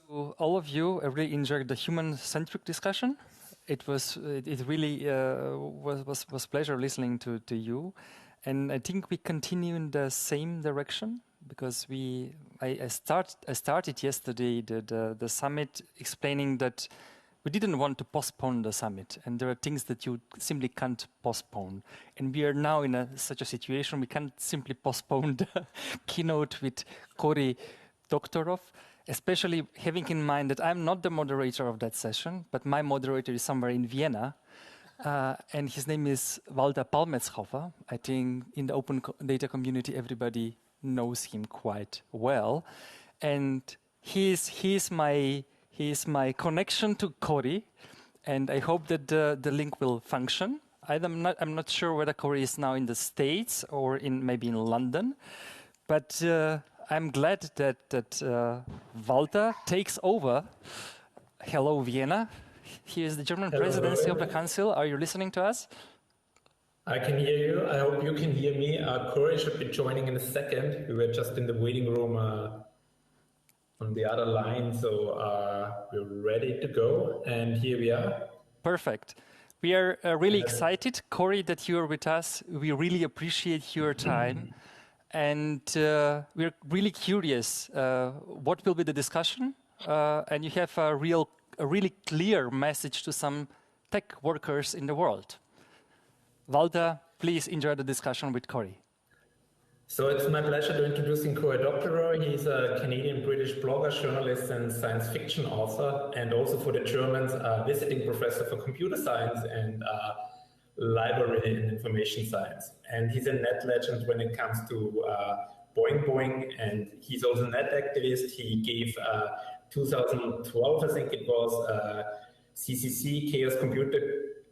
To all of you, I really enjoyed the human-centric discussion. It really was pleasure listening to you, and I think we continue in the same direction because I started yesterday the summit explaining that we didn't want to postpone the summit, and there are things that you simply can't postpone. And we are now in such a situation we can't simply postpone the keynote with Konrad-Adenauer-Stiftung, especially having in mind that I'm not the moderator of that session, but my moderator is somewhere in Vienna, and his name is W.Palmetshofer. I think in the open data community, everybody knows him quite well. And he's my connection to Cory, and I hope that the link will function. I'm not sure whether Cory is now in the States or maybe in London, but I'm glad that Walter takes over. Hello, Vienna. He is the German presidency of the council. Are you listening to us? I can hear you. I hope you can hear me. Cory should be joining in a second. We were just in the waiting room on the other line, so we're ready to go. And here we are. Perfect. We are really excited, Cory, that you are with us. We really appreciate your time. And we're really curious what will be the discussion. And you have a really clear message to some tech workers in the world. Walter, please enjoy the discussion with Cory. So it's my pleasure to introducing Konrad-Adenauer. He's a Canadian-British blogger, journalist, and science fiction author, and also for the Germans, a visiting professor for computer science and library and information science. And he's a net legend when it comes to Boing Boing, and he's also a net activist. He gave 2012, I think it was, CCC, Chaos Computer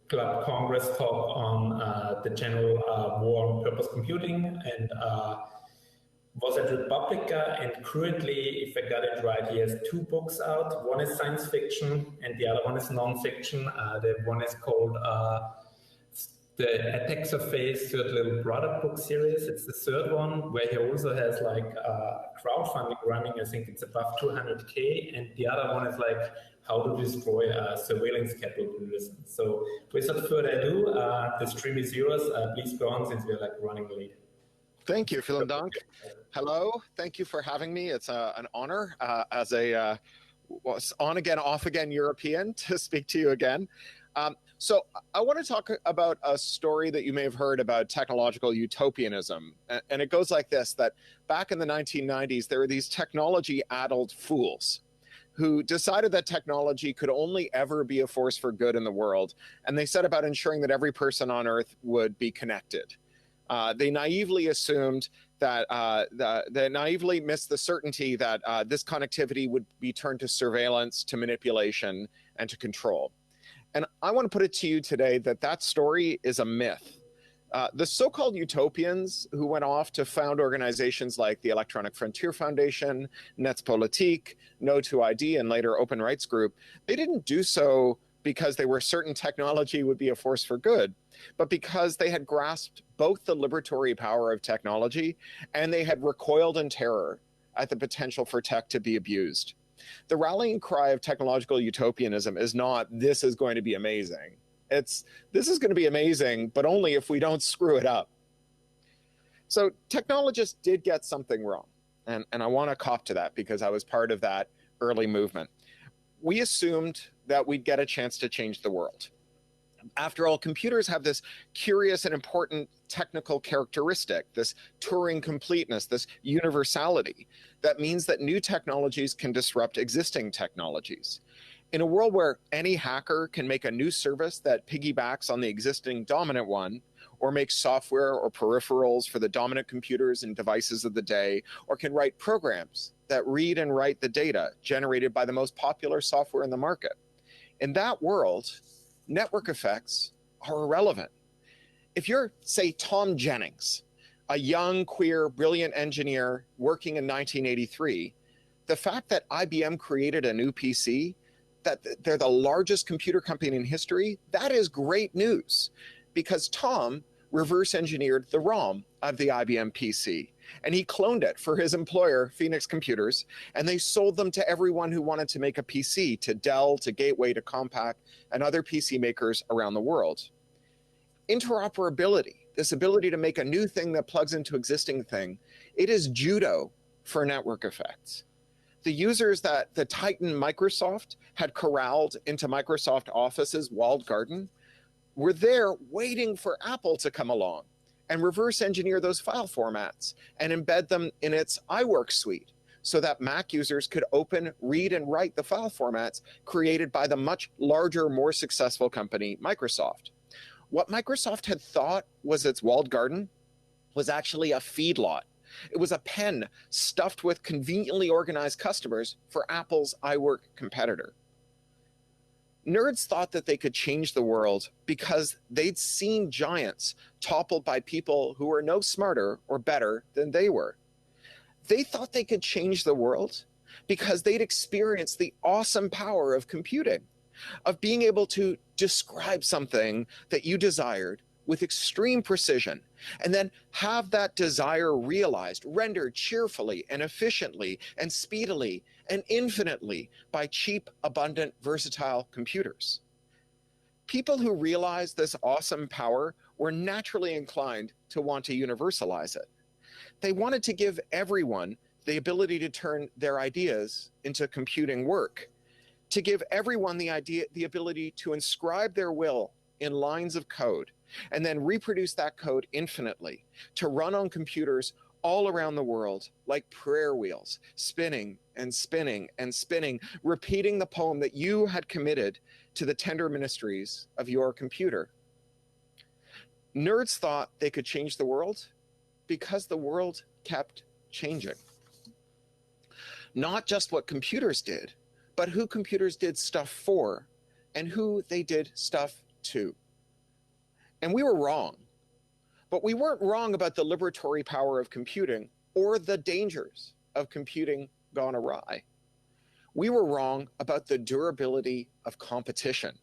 Club Congress talk on the general war on purpose computing, and was at Republica, and currently, if I got it right, he has 2 books out. One is science fiction and the other one is non-fiction. The one is called the Attack Surface Third Little Brother book series. It's the 3rd one, where he also has like crowdfunding running. I think it's above 200K, and the other one is like how to destroy surveillance capitalism. So without further ado, the stream is yours. Please go on, since we're like running late. Thank you, vielen Dank. Hello, thank you for having me. It's an honor as a on again, off again European to speak to you again. So I want to talk about a story that you may have heard about technological utopianism. And it goes like this, that back in the 1990s, there were these technology-addled fools who decided that technology could only ever be a force for good in the world. And they set about ensuring that every person on Earth would be connected. They naively assumed that, they naively missed the certainty that this connectivity would be turned to surveillance, to manipulation, and to control. And I want to put it to you today that that story is a myth. The so-called utopians who went off to found organizations like the Electronic Frontier Foundation, Netzpolitik, No2ID, and later Open Rights Group, they didn't do so because they were certain technology would be a force for good, but because they had grasped both the liberatory power of technology and they had recoiled in terror at the potential for tech to be abused. The rallying cry of technological utopianism is not, this is going to be amazing. It's, this is going to be amazing, but only if we don't screw it up. So technologists did get something wrong. And I want to cop to that because I was part of that early movement. We assumed that we'd get a chance to change the world. After all, computers have this curious and important technical characteristic, this Turing completeness, this universality, that means that new technologies can disrupt existing technologies. In a world where any hacker can make a new service that piggybacks on the existing dominant one, or make software or peripherals for the dominant computers and devices of the day, or can write programs that read and write the data generated by the most popular software in the market. In that world, network effects are irrelevant. If you're, say, Tom Jennings, a young, queer, brilliant engineer working in 1983, the fact that IBM created a new PC, that they're the largest computer company in history, that is great news, because Tom reverse engineered the ROM of the IBM PC. and he cloned it for his employer, Phoenix Computers, and they sold them to everyone who wanted to make a PC, to Dell, to Gateway, to Compaq, and other PC makers around the world. Interoperability, this ability to make a new thing that plugs into existing thing, it is judo for network effects. The users that the Titan Microsoft had corralled into Microsoft Office's walled garden were there waiting for Apple to come along and reverse engineer those file formats and embed them in its iWork suite so that Mac users could open, read, and write the file formats created by the much larger, more successful company, Microsoft. What Microsoft had thought was its walled garden was actually a feedlot. It was a pen stuffed with conveniently organized customers for Apple's iWork competitor. Nerds thought that they could change the world because they'd seen giants toppled by people who were no smarter or better than they were. They thought they could change the world because they'd experienced the awesome power of computing, of being able to describe something that you desired with extreme precision, and then have that desire realized, rendered cheerfully and efficiently and speedily and infinitely by cheap, abundant, versatile computers. People who realized this awesome power were naturally inclined to want to universalize it. They wanted to give everyone the ability to turn their ideas into computing work, to give everyone the ability to inscribe their will in lines of code, and then reproduce that code infinitely, to run on computers all around the world like prayer wheels, spinning and spinning and spinning, repeating the poem that you had committed to the tender ministries of your computer. Nerds thought they could change the world because the world kept changing. Not just what computers did, but who computers did stuff for and who they did stuff to. And we were wrong. But we weren't wrong about the liberatory power of computing or the dangers of computing gone awry. We were wrong about the durability of competition.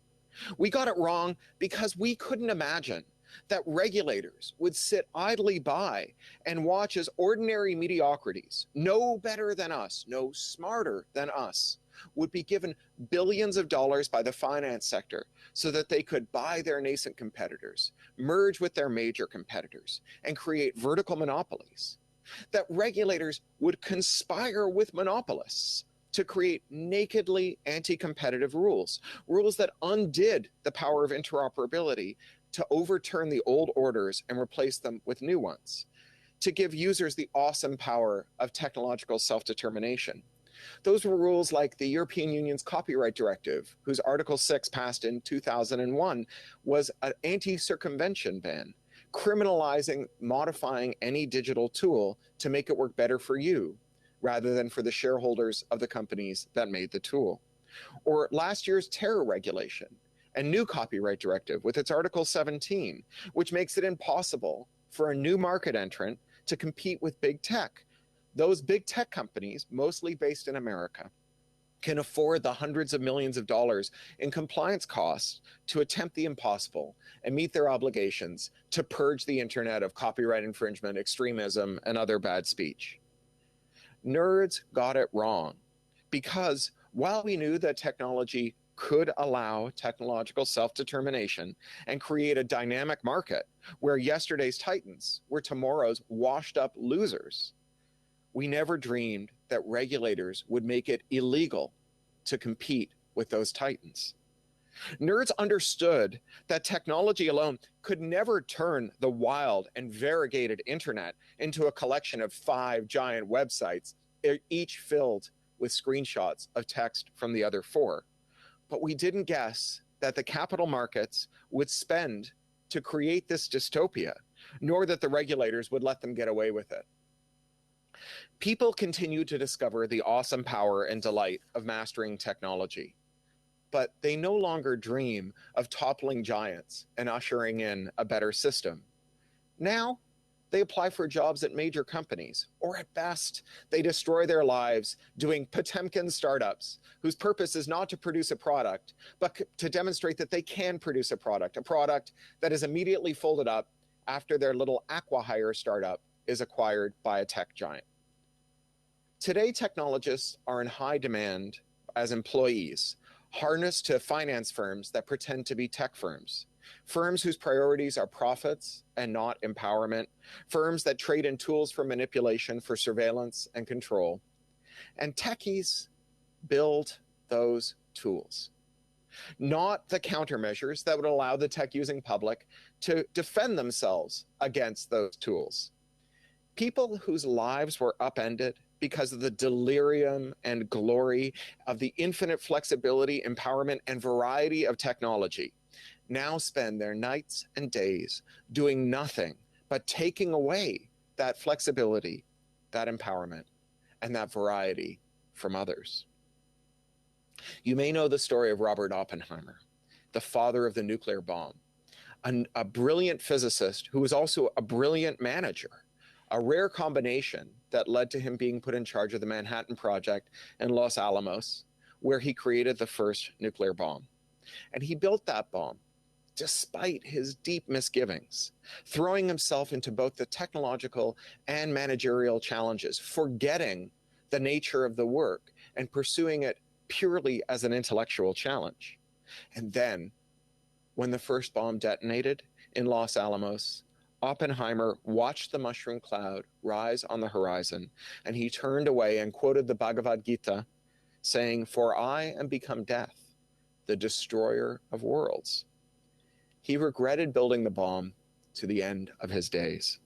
We got it wrong because we couldn't imagine that regulators would sit idly by and watch as ordinary mediocrities, no better than us, no smarter than us, would be given billions of dollars by the finance sector so that they could buy their nascent competitors, merge with their major competitors, and create vertical monopolies. That regulators would conspire with monopolists to create nakedly anti-competitive rules, rules that undid the power of interoperability to overturn the old orders and replace them with new ones, to give users the awesome power of technological self-determination. Those were rules like the European Union's Copyright Directive, whose Article 6 passed in 2001 was an anti-circumvention ban, criminalizing modifying any digital tool to make it work better for you, rather than for the shareholders of the companies that made the tool. Or last year's terror regulation, a new copyright directive with its Article 17, which makes it impossible for a new market entrant to compete with big tech. Those big tech companies, mostly based in America, can afford the hundreds of millions of dollars in compliance costs to attempt the impossible and meet their obligations to purge the internet of copyright infringement, extremism, and other bad speech. Nerds got it wrong because while we knew that technology could allow technological self-determination and create a dynamic market where yesterday's titans were tomorrow's washed-up losers, we never dreamed that regulators would make it illegal to compete with those titans. Nerds understood that technology alone could never turn the wild and variegated internet into a collection of 5 giant websites, each filled with screenshots of text from the other 4. But we didn't guess that the capital markets would spend to create this dystopia, nor that the regulators would let them get away with it. People continue to discover the awesome power and delight of mastering technology, but they no longer dream of toppling giants and ushering in a better system. Now, they apply for jobs at major companies, or at best, they destroy their lives doing Potemkin startups, whose purpose is not to produce a product, but to demonstrate that they can produce a product that is immediately folded up after their little acqui-hire startup is acquired by a tech giant. Today, technologists are in high demand as employees, harnessed to finance firms that pretend to be tech firms, firms whose priorities are profits and not empowerment, firms that trade in tools for manipulation, for surveillance and control. And techies build those tools, not the countermeasures that would allow the tech-using public to defend themselves against those tools. People whose lives were upended because of the delirium and glory of the infinite flexibility, empowerment, and variety of technology now spend their nights and days doing nothing but taking away that flexibility, that empowerment, and that variety from others. You may know the story of Robert Oppenheimer, the father of the nuclear bomb, a brilliant physicist who was also a brilliant manager, a rare combination that led to him being put in charge of the Manhattan Project in Los Alamos, where he created the first nuclear bomb. And he built that bomb despite his deep misgivings, throwing himself into both the technological and managerial challenges, forgetting the nature of the work and pursuing it purely as an intellectual challenge. And then, when the first bomb detonated in Los Alamos, Oppenheimer watched the mushroom cloud rise on the horizon, and he turned away and quoted the Bhagavad Gita, saying, "For I am become death, the destroyer of worlds." He regretted building the bomb to the end of his days.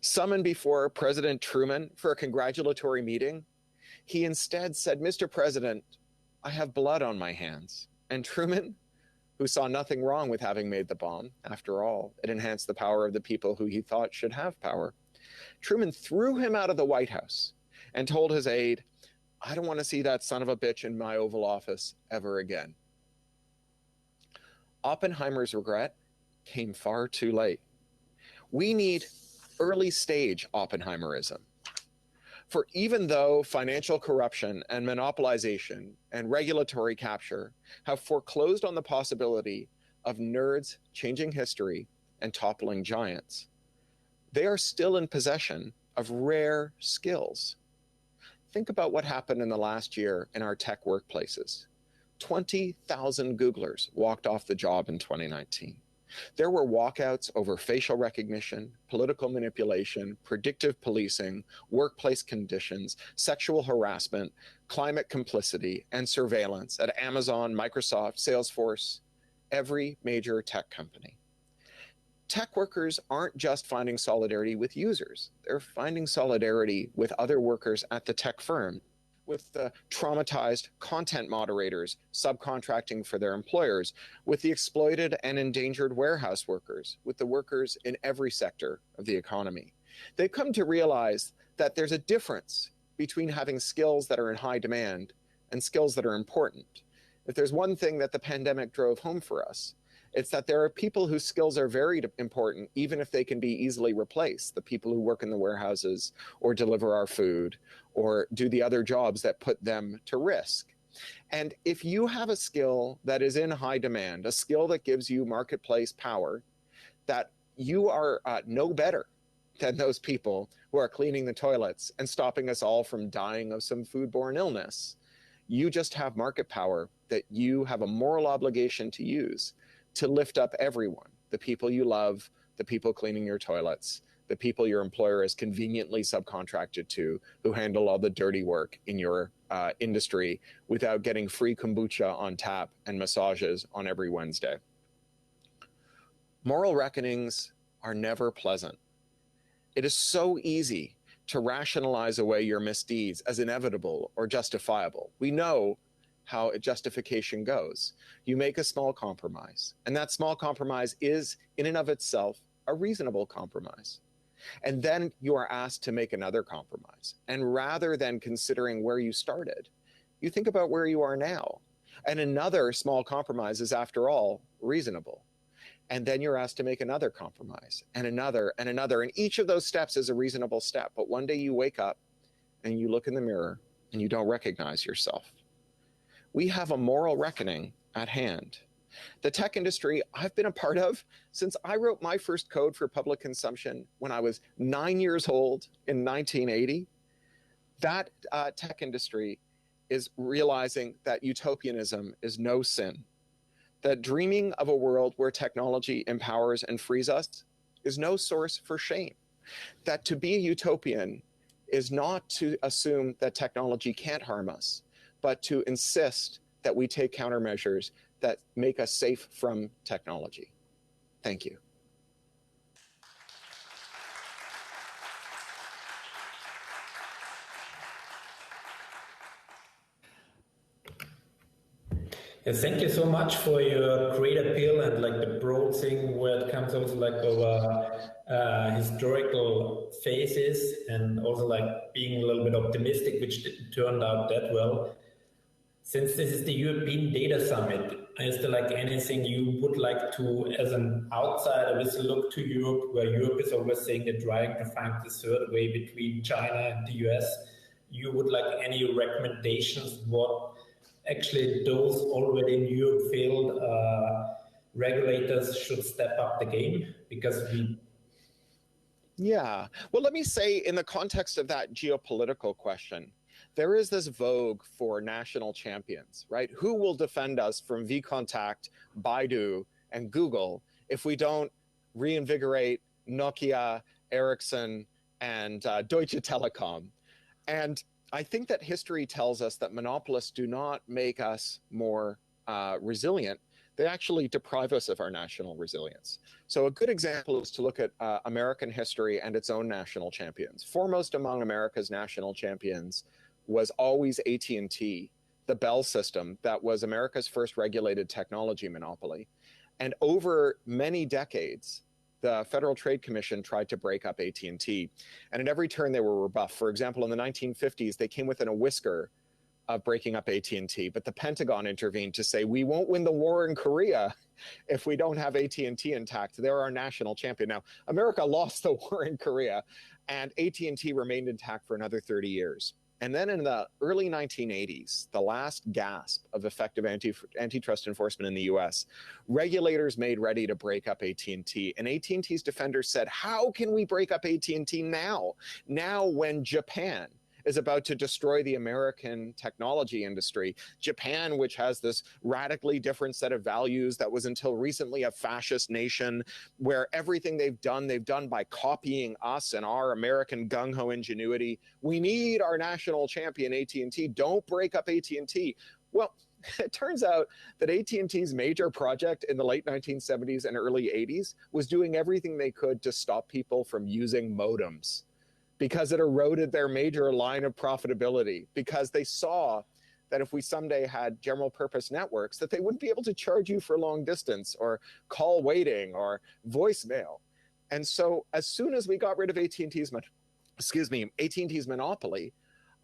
Summoned before President Truman for a congratulatory meeting, he instead said, "Mr. President, I have blood on my hands." And Truman, who saw nothing wrong with having made the bomb, after all, it enhanced the power of the people who he thought should have power, Truman threw him out of the White House and told his aide, "I don't want to see that son of a bitch in my Oval Office ever again." Oppenheimer's regret came far too late. We need early stage Oppenheimerism. For even though financial corruption and monopolization and regulatory capture have foreclosed on the possibility of nerds changing history and toppling giants, they are still in possession of rare skills. Think about what happened in the last year in our tech workplaces. 20,000 Googlers walked off the job in 2019. There were walkouts over facial recognition, political manipulation, predictive policing, workplace conditions, sexual harassment, climate complicity, and surveillance at Amazon, Microsoft, Salesforce, every major tech company. Tech workers aren't just finding solidarity with users. They're finding solidarity with other workers at the tech firm, with the traumatized content moderators subcontracting for their employers, with the exploited and endangered warehouse workers, with the workers in every sector of the economy. They've come to realize that there's a difference between having skills that are in high demand and skills that are important. If there's one thing that the pandemic drove home for us, it's that there are people whose skills are very important, even if they can be easily replaced. The people who work in the warehouses or deliver our food or do the other jobs that put them to risk. And if you have a skill that is in high demand, a skill that gives you marketplace power, that you are no better than those people who are cleaning the toilets and stopping us all from dying of some foodborne illness. You just have market power that you have a moral obligation to use to lift up everyone, the people you love, the people cleaning your toilets, the people your employer is conveniently subcontracted to, who handle all the dirty work in your industry without getting free kombucha on tap and massages on every Wednesday. Moral reckonings are never pleasant. It is so easy to rationalize away your misdeeds as inevitable or justifiable. We know how a justification goes. You make a small compromise, and that small compromise is, in and of itself, a reasonable compromise. And then you are asked to make another compromise. And rather than considering where you started, you think about where you are now. And another small compromise is, after all, reasonable. And then you're asked to make another compromise, and another, and another. And each of those steps is a reasonable step. But one day you wake up and you look in the mirror and you don't recognize yourself. We have a moral reckoning at hand. The tech industry I've been a part of since I wrote my first code for public consumption when I was 9 years old in 1980. That tech industry is realizing that utopianism is no sin, that dreaming of a world where technology empowers and frees us is no source for shame, that to be a utopian is not to assume that technology can't harm us, but to insist that we take countermeasures that make us safe from technology. Thank you. Yes, thank you so much for your great appeal and like the broad thing where it comes also like over historical phases and also like being a little bit optimistic, which turned out that well. Since this is the European Data Summit, is there like anything you would like to, as an outsider, with a look to Europe, where Europe is always saying they're trying to find the third way between China and the US? You would like any recommendations what actually those already in Europe failed regulators should step up the game? Because we... Yeah, well, let me say in the context of that geopolitical question, there is this vogue for national champions, right? Who will defend us from VKontakte, Baidu, and Google if we don't reinvigorate Nokia, Ericsson, and Deutsche Telekom? And I think that history tells us that monopolists do not make us more resilient. They actually deprive us of our national resilience. So a good example is to look at American history and its own national champions. Foremost among America's national champions was always AT&T, the Bell system that was America's first regulated technology monopoly. And over many decades, the Federal Trade Commission tried to break up AT&T. And at every turn, they were rebuffed. For example, in the 1950s, they came within a whisker of breaking up AT&T, but the Pentagon intervened to say, we won't win the war in Korea if we don't have AT&T intact. They're our national champion. Now, America lost the war in Korea, and AT&T remained intact for another 30 years. And then in the early 1980s, the last gasp of effective antitrust enforcement in the US, regulators made ready to break up AT&T. And AT&T's defenders said, how can we break up AT&T now? Now when Japan is about to destroy the American technology industry. Japan, which has this radically different set of values that was until recently a fascist nation, where everything they've done by copying us and our American gung-ho ingenuity. We need our national champion, AT&T. Don't break up AT&T. Well, it turns out that AT&T's major project in the late 1970s and early 80s was doing everything they could to stop people from using modems, because it eroded their major line of profitability, because they saw that if we someday had general purpose networks, that they wouldn't be able to charge you for long distance or call waiting or voicemail. And so as soon as we got rid of AT&T's monopoly,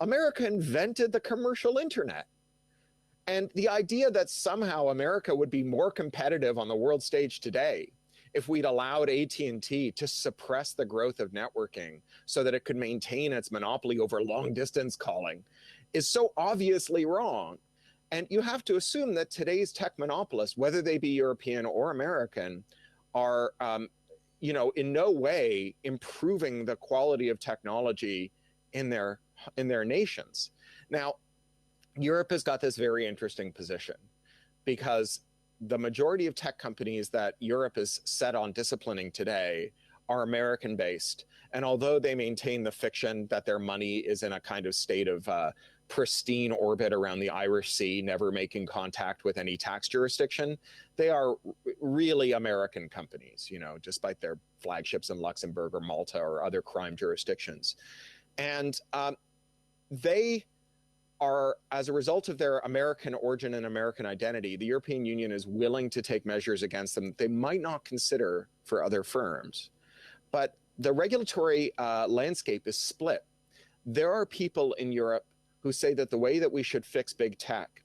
America invented the commercial internet. And the idea that somehow America would be more competitive on the world stage today if we'd allowed AT&T to suppress the growth of networking so that it could maintain its monopoly over long-distance calling is so obviously wrong. And you have to assume that today's tech monopolists, whether they be European or American, are in no way improving the quality of technology in their nations. Now, Europe has got this very interesting position because the majority of tech companies that Europe is set on disciplining today are American-based. And although they maintain the fiction that their money is in a kind of state of pristine orbit around the Irish Sea, never making contact with any tax jurisdiction, they are really American companies, despite their flagships in Luxembourg or Malta or other crime jurisdictions. And they are, as a result of their American origin and American identity, the European Union is willing to take measures against them they might not consider for other firms. But the regulatory landscape is split. There are people in Europe who say that the way that we should fix big tech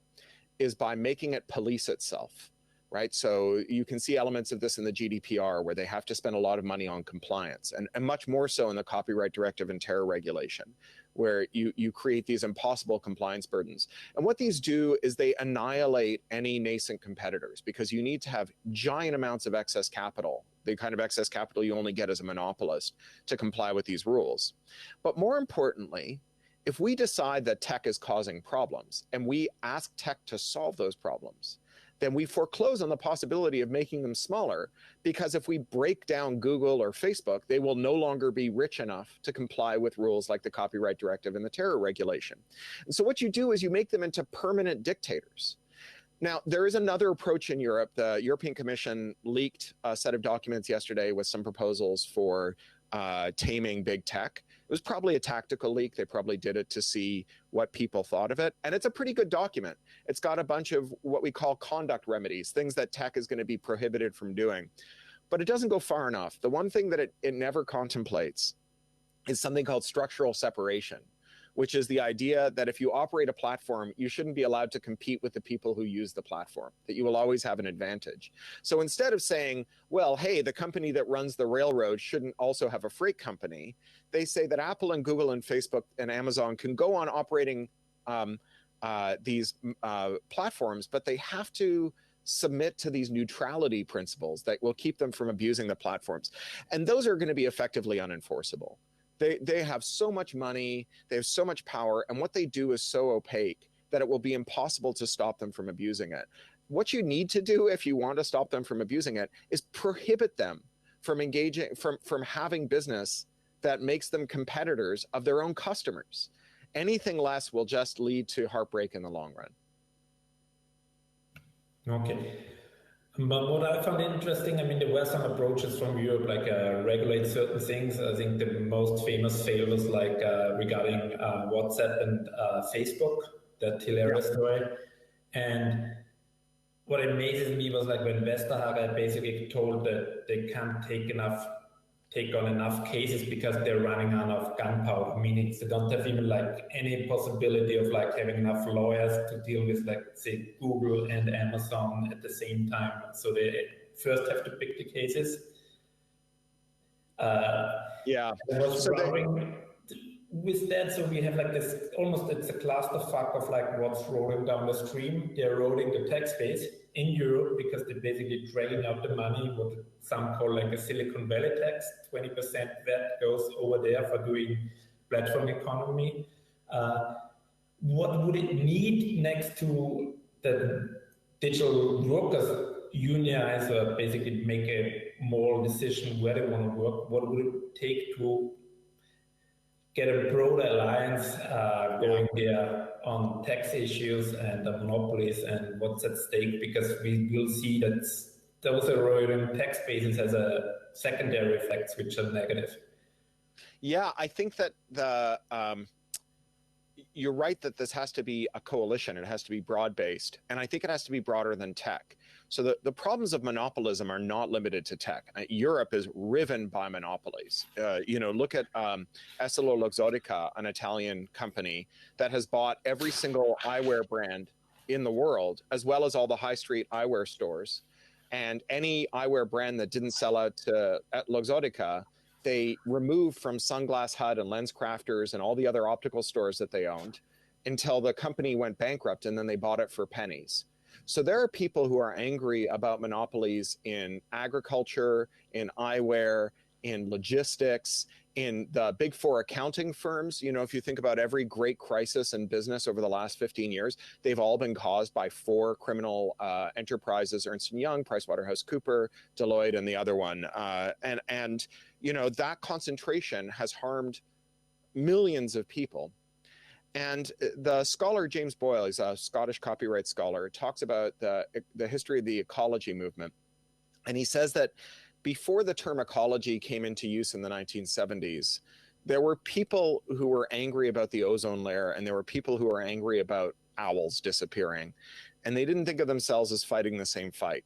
is by making it police itself, right? So you can see elements of this in the GDPR, where they have to spend a lot of money on compliance, and much more so in the Copyright Directive and terror regulation, where you create these impossible compliance burdens. And what these do is they annihilate any nascent competitors, because you need to have giant amounts of excess capital, the kind of excess capital you only get as a monopolist, to comply with these rules. But more importantly, if we decide that tech is causing problems and we ask tech to solve those problems, then we foreclose on the possibility of making them smaller, because if we break down Google or Facebook, they will no longer be rich enough to comply with rules like the Copyright Directive and the Terror Regulation. And so what you do is you make them into permanent dictators. Now, there is another approach in Europe. The European Commission leaked a set of documents yesterday with some proposals for taming big tech. It was probably a tactical leak. They probably did it to see what people thought of it. And it's a pretty good document. It's got a bunch of what we call conduct remedies, things that tech is going to be prohibited from doing. But it doesn't go far enough. The one thing that it never contemplates is something called structural separation, which is the idea that if you operate a platform, you shouldn't be allowed to compete with the people who use the platform, that you will always have an advantage. So instead of saying, well, hey, the company that runs the railroad shouldn't also have a freight company, they say that Apple and Google and Facebook and Amazon can go on operating these platforms, but they have to submit to these neutrality principles that will keep them from abusing the platforms. And those are going to be effectively unenforceable. They have so much money, they have so much power, and what they do is so opaque that it will be impossible to stop them from abusing it. What you need to do if you want to stop them from abusing it is prohibit them from engaging, from having business that makes them competitors of their own customers. Anything less will just lead to heartbreak in the long run. Okay. But what I found interesting, I mean, there were some approaches from Europe, like regulate certain things. I think the most famous fail was like regarding WhatsApp and Facebook, that hilarious story. And what amazes me was like when Westerhager basically told that they can't take on enough cases because they're running out of gunpowder, meaning they don't have even like any possibility of like having enough lawyers to deal with, like, say, Google and Amazon at the same time. So they first have to pick the cases. Yeah. With that, so we have like this, almost it's a clusterfuck of like what's rolling down the stream. They're eroding the tax base in Europe because they're basically dragging out the money, what some call like a Silicon Valley tax. 20% that goes over there for doing platform economy. What would it need next to the digital workers unionize or basically make a moral decision where they want to work? What would it take to get a broader alliance going there on tax issues and the monopolies and what's at stake? Because we will see that those eroding tax bases has a secondary effects which are negative. Yeah, I think that you're right that this has to be a coalition. It has to be broad-based. And I think it has to be broader than tech. So the problems of monopolism are not limited to tech. Europe is riven by monopolies. Look at EssilorLuxottica, an Italian company that has bought every single eyewear brand in the world, as well as all the high street eyewear stores. And any eyewear brand that didn't sell out at Luxottica, they removed from Sunglass Hut and LensCrafters and all the other optical stores that they owned until the company went bankrupt, and then they bought it for pennies. So there are people who are angry about monopolies in agriculture, in eyewear, in logistics, in the big four accounting firms. If you think about every great crisis in business over the last 15 years, they've all been caused by four criminal enterprises: Ernst & Young, PricewaterhouseCoopers, Deloitte, and the other one. And that concentration has harmed millions of people. And the scholar James Boyle, he's a Scottish copyright scholar, talks about the history of the ecology movement. And he says that before the term ecology came into use in the 1970s, there were people who were angry about the ozone layer, and there were people who were angry about owls disappearing. And they didn't think of themselves as fighting the same fight.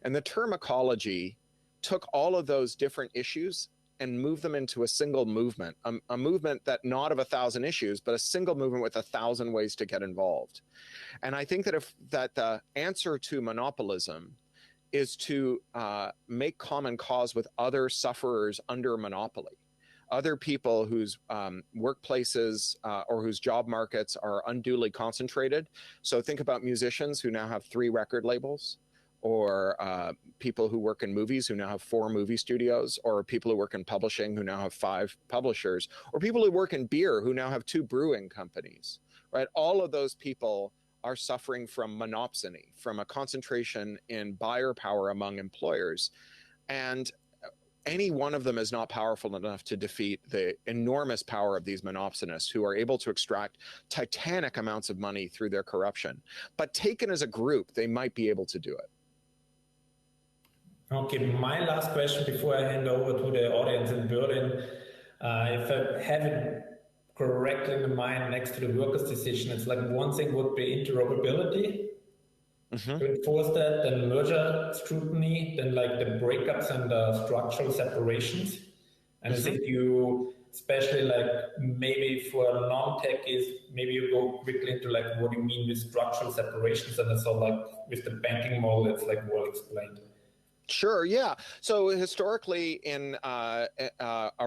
And the term ecology took all of those different issues and move them into a single movement, a movement that not of 1,000 issues, but a single movement with 1,000 ways to get involved. And I think that the answer to monopolism is to make common cause with other sufferers under monopoly. other people whose workplaces or whose job markets are unduly concentrated. So think about musicians who now have 3 record labels, or people who work in movies who now have 4 movie studios, or people who work in publishing who now have 5 publishers, or people who work in beer who now have 2 brewing companies, right? All of those people are suffering from monopsony, from a concentration in buyer power among employers. And any one of them is not powerful enough to defeat the enormous power of these monopsonists who are able to extract titanic amounts of money through their corruption. But taken as a group, they might be able to do it. Okay, my last question before I hand over to the audience in Berlin. If I have it correctly in mind, next to the workers' decision, it's like one thing would be interoperability, to enforce that, then merger scrutiny, then like the breakups and the structural separations. And I think you, especially like maybe for non-techies, maybe you go quickly into like what you mean with structural separations, and it's all like with the banking model, it's like well explained. Sure, yeah. So historically, in a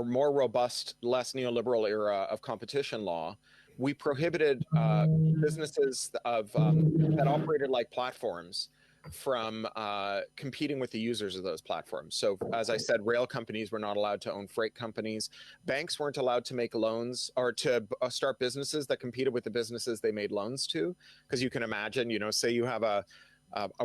more robust, less neoliberal era of competition law, we prohibited businesses that operated like platforms from competing with the users of those platforms. So as I said, rail companies were not allowed to own freight companies. Banks weren't allowed to make loans or to start businesses that competed with the businesses they made loans to. Because you can imagine, you know, say you have a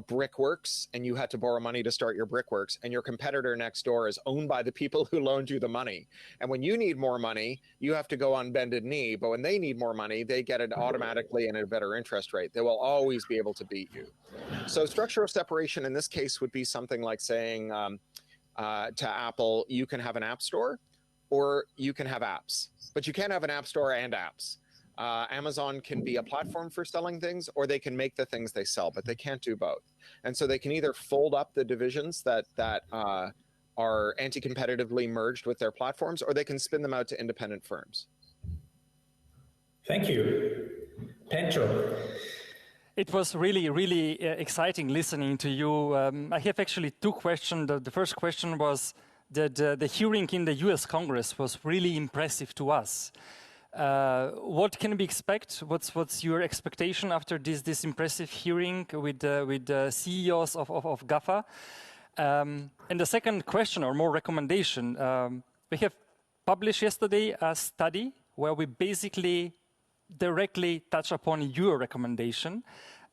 brickworks and you had to borrow money to start your brickworks, and your competitor next door is owned by the people who loaned you the money. And when you need more money, you have to go on bended knee. But when they need more money, they get it automatically and at a better interest rate. They will always be able to beat you. So structural separation in this case would be something like saying to Apple, you can have an app store or you can have apps, but you can't have an app store and apps. Amazon can be a platform for selling things, or they can make the things they sell, but they can't do both. And so they can either fold up the divisions that are anti-competitively merged with their platforms, or they can spin them out to independent firms. Thank you. Pedro. It was really, really exciting listening to you. I have actually 2 questions. The first question was that the hearing in the US Congress was really impressive to us. What can we expect? What's your expectation after this impressive hearing with the CEOs of GAFA? And the second question, or more recommendation, we have published yesterday a study where we basically directly touch upon your recommendation,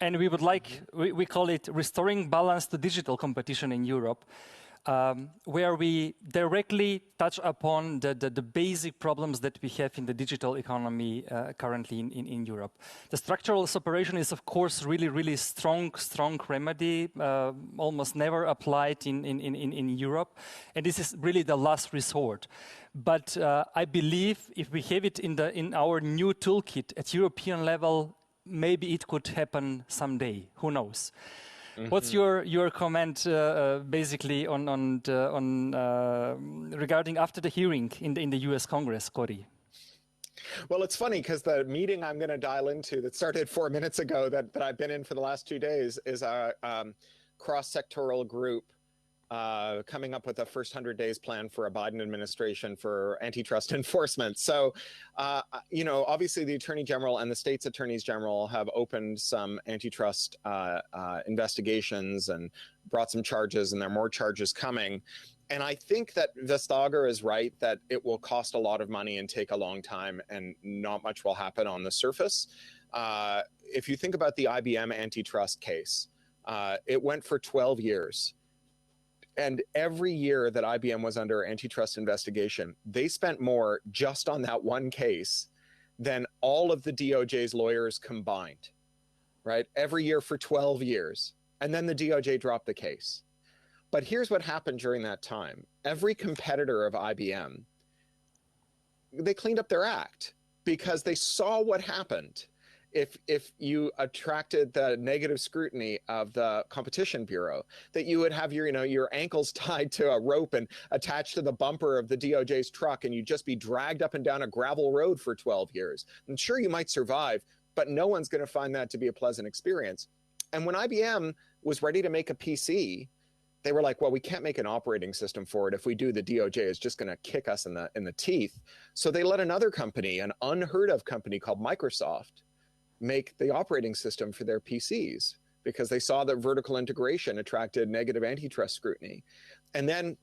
and we would like, we call it Restoring Balance to Digital Competition in Europe, where we directly touch upon the basic problems that we have in the digital economy currently in Europe. The structural separation is, of course, really strong remedy, almost never applied in Europe, and this is really the last resort. But I believe if we have it in our new toolkit at European level, maybe it could happen someday. Who knows? What's your comment basically on regarding after the hearing in the U.S. Congress, Cory? Well, it's funny because the meeting I'm going to dial into that started 4 minutes ago that I've been in for the last 2 days is a cross-sectoral group coming up with a first 100 days plan for a Biden administration for antitrust enforcement. So, you know, obviously the Attorney General and the state's attorneys general have opened some antitrust investigations and brought some charges, and there are more charges coming. And I think that Vestager is right that it will cost a lot of money and take a long time, and not much will happen on the surface. If you think about the IBM antitrust case, it went for 12 years. And every year that IBM was under antitrust investigation, they spent more just on that one case than all of the DOJ's lawyers combined, right? Every year for 12 years. And then the DOJ dropped the case. But here's what happened during that time. Every competitor of IBM, they cleaned up their act because they saw what happened if you attracted the negative scrutiny of the Competition Bureau, that you would have your ankles tied to a rope and attached to the bumper of the DOJ's truck, and you'd just be dragged up and down a gravel road for 12 years. And sure, you might survive, but no one's going to find that to be a pleasant experience. And when IBM was ready to make a PC, they were like, well, we can't make an operating system for it. If we do, the DOJ is just going to kick us in the teeth. So they let another company, an unheard of company called Microsoft, make the operating system for their PCs because they saw that vertical integration attracted negative antitrust scrutiny. And then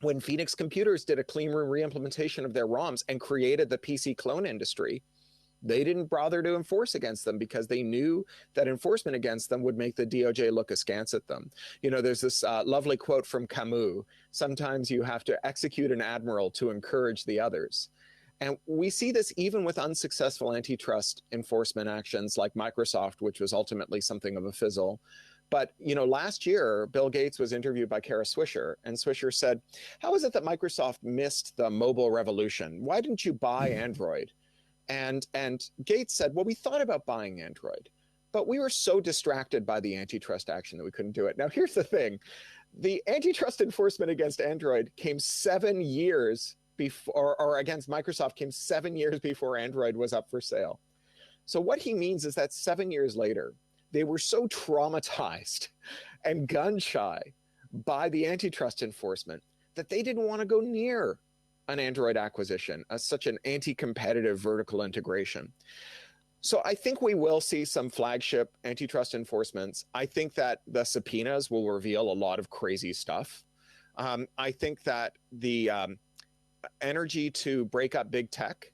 when Phoenix Computers did a clean room reimplementation of their ROMs and created the PC clone industry, they didn't bother to enforce against them because they knew that enforcement against them would make the DOJ look askance at them. You know, there's this lovely quote from Camus: sometimes you have to execute an admiral to encourage the others. And we see this even with unsuccessful antitrust enforcement actions like Microsoft, which was ultimately something of a fizzle. But, you know, last year, Bill Gates was interviewed by Kara Swisher, and Swisher said, how is it that Microsoft missed the mobile revolution? Why didn't you buy Android? And Gates said, well, we thought about buying Android, but we were so distracted by the antitrust action that we couldn't do it. Now, here's the thing. The antitrust enforcement against Android came 7 years before, or against Microsoft came 7 years before Android was up for sale. So what he means is that 7 years later, they were so traumatized and gun shy by the antitrust enforcement that they didn't want to go near an Android acquisition, such an anti-competitive vertical integration. So I think we will see some flagship antitrust enforcements. I think that the subpoenas will reveal a lot of crazy stuff. I think that the energy to break up big tech,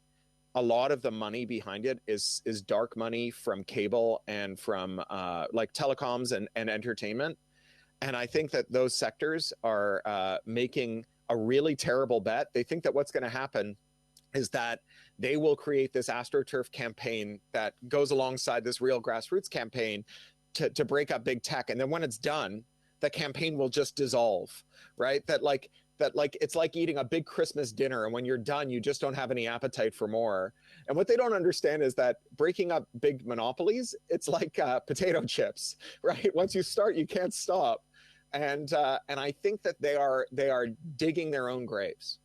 a lot of the money behind it is dark money from cable and from like telecoms and entertainment. And I think that those sectors are making a really terrible bet. They think that what's going to happen is that they will create this AstroTurf campaign that goes alongside this real grassroots campaign to break up big tech. And then when it's done, the campaign will just dissolve, right? That it's like eating a big Christmas dinner, and when you're done, you just don't have any appetite for more. And what they don't understand is that breaking up big monopolies, it's like potato chips, right? Once you start, you can't stop. And I think that they are digging their own graves.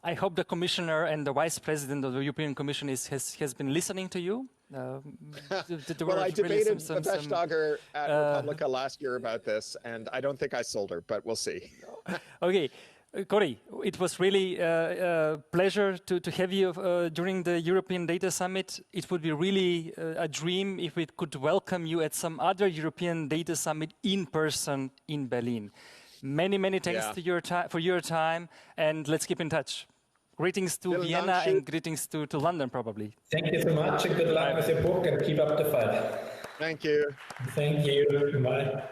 I hope the commissioner and the vice president of the European Commission has been listening to you. Well, I debated Vestager at Republica last year about this, and I don't think I sold her, but we'll see. Okay. Cory, it was really a pleasure to have you during the European Data Summit. It would be really a dream if we could welcome you at some other European Data Summit in person in Berlin. Many, many thanks for your time, and let's keep in touch. Greetings to Vienna and greetings to London, probably. Thank you so much, and good luck with your book, and keep up the fight. Thank you. Thank you. Bye.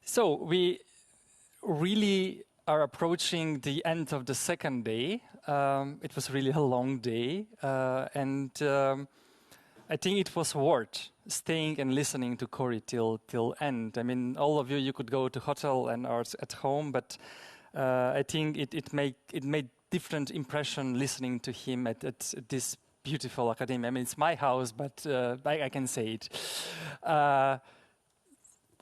So we really are approaching the end of the second day. It was really a long day, and I think it was worth staying and listening to Cory till end. I mean, all of you could go to hotel and or at home, but I think it made different impression listening to him at this beautiful academy. I mean, it's my house, but I can say it.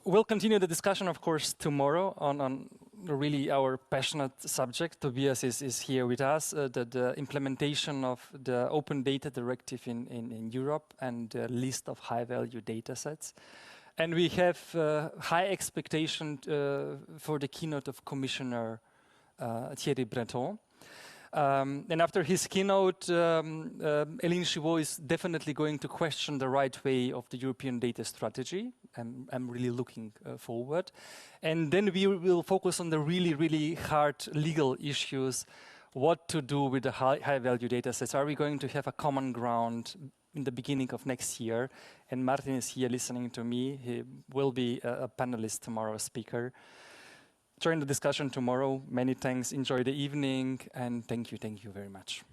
We'll continue the discussion, of course, tomorrow on really our passionate subject. Tobias is here with us, the implementation of the Open Data Directive in Europe and the list of high-value data sets. And we have high expectation for the keynote of Commissioner Thierry Breton. And after his keynote, Eline Chivot is definitely going to question the right way of the European data strategy. I'm really looking forward. And then we will focus on the really, really hard legal issues, what to do with the high-value data sets. Are we going to have a common ground in the beginning of next year? And Martin is here listening to me. He will be a panelist tomorrow, a speaker. Join the discussion tomorrow. Many thanks. Enjoy the evening. And thank you very much.